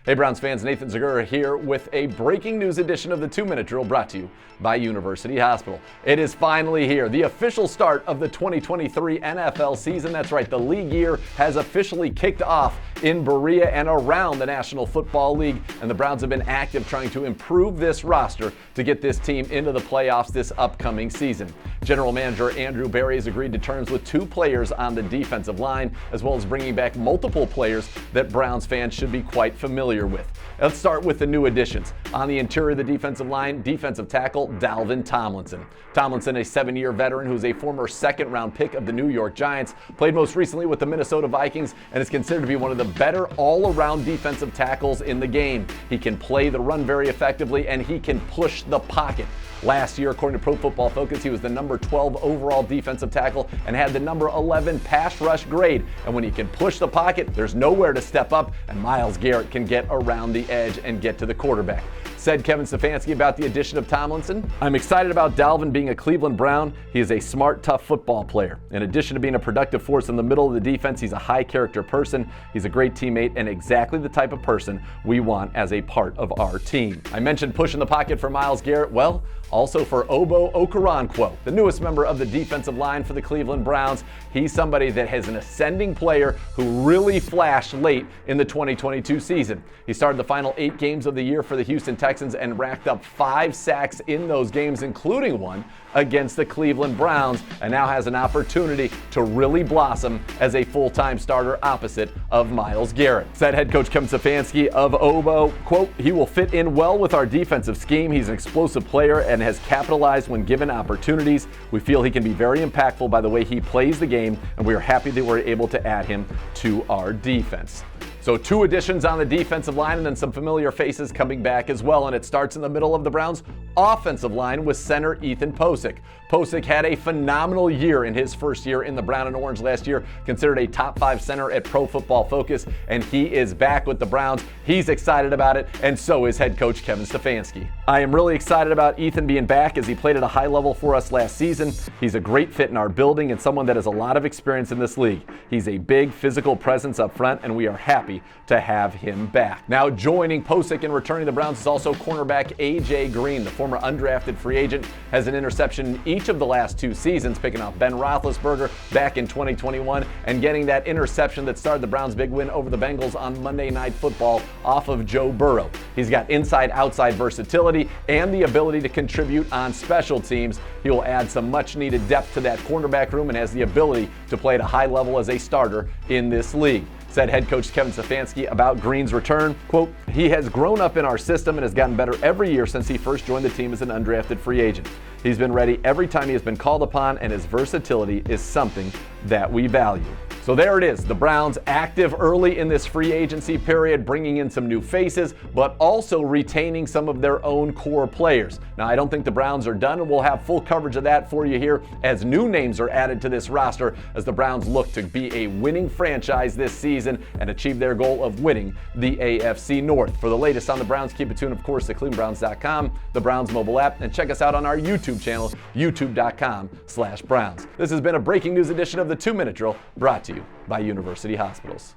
Hey Browns fans, Nathan Zagura here with a breaking news edition of the 2-Minute Drill brought to you by University Hospital. It is finally here, the official start of the 2023 NFL season. That's right, the league year has officially kicked off in Berea and around the National Football League, and the Browns have been active trying to improve this roster to get this team into the playoffs this upcoming season. General Manager Andrew Berry has agreed to terms with 2 players on the defensive line, as well as bringing back multiple players that Browns fans should be quite familiar with. Let's start with the new additions. On the interior of the defensive line, defensive tackle Dalvin Tomlinson. Tomlinson, a 7-year veteran who's a former second-round pick of the New York Giants, played most recently with the Minnesota Vikings and is considered to be one of the better all-around defensive tackles in the game. He can play the run very effectively and he can push the pocket. Last year, according to Pro Football Focus, he was the number 12 overall defensive tackle and had the number 11 pass rush grade. And when he can push the pocket, there's nowhere to step up, and Myles Garrett can get around the edge and get to the quarterback. Said Kevin Stefanski about the addition of Tomlinson, "I'm excited about Dalvin being a Cleveland Brown. He is a smart, tough football player. In addition to being a productive force in the middle of the defense, he's a high-character person. He's a great teammate and exactly the type of person we want as a part of our team." I mentioned pushing the pocket for Myles Garrett. Well, also for Okoronkwo, the newest member of the defensive line for the Cleveland Browns. He's somebody that has an ascending player who really flashed late in the 2022 season. He started the final 8 games of the year for the Houston Texans and racked up 5 sacks in those games, including one against the Cleveland Browns, and now has an opportunity to really blossom as a full-time starter opposite of Myles Garrett. Said head coach Kevin Stefanski of Obo, quote, "He will fit in well with our defensive scheme. He's an explosive player and has capitalized when given opportunities. We feel he can be very impactful by the way he plays the game, and we are happy that we're able to add him to our defense." So 2 additions on the defensive line and then some familiar faces coming back as well. And it starts in the middle of the Browns' offensive line with center Ethan Pocic. Pocic had a phenomenal year in his first year in the brown and orange last year, considered a top 5 center at Pro Football Focus, and he is back with the Browns. He's excited about it, and so is head coach Kevin Stefanski. "I am really excited about Ethan being back as he played at a high level for us last season. He's a great fit in our building and someone that has a lot of experience in this league. He's a big physical presence up front, and we are happy to have him back." Now joining Pocic and returning the Browns is also cornerback A.J. Green. The former undrafted free agent has an interception in each of the last 2 seasons, picking off Ben Roethlisberger back in 2021 and getting that interception that started the Browns' big win over the Bengals on Monday Night Football off of Joe Burrow. He's got inside-outside versatility and the ability to contribute on special teams. He will add some much-needed depth to that cornerback room and has the ability to play at a high level as a starter in this league. Said head coach Kevin Stefanski about Green's return, quote, "He has grown up in our system and has gotten better every year since he first joined the team as an undrafted free agent. He's been ready every time he has been called upon, and his versatility is something that we value." So there it is, the Browns active early in this free agency period, bringing in some new faces, but also retaining some of their own core players. Now, I don't think the Browns are done, and we'll have full coverage of that for you here as new names are added to this roster as the Browns look to be a winning franchise this season and achieve their goal of winning the AFC North. For the latest on the Browns, keep it tuned, of course, to clevelandbrowns.com, the Browns mobile app, and check us out on our YouTube channel, youtube.com/Browns. This has been a breaking news edition of the 2-Minute Drill brought to you by University Hospitals.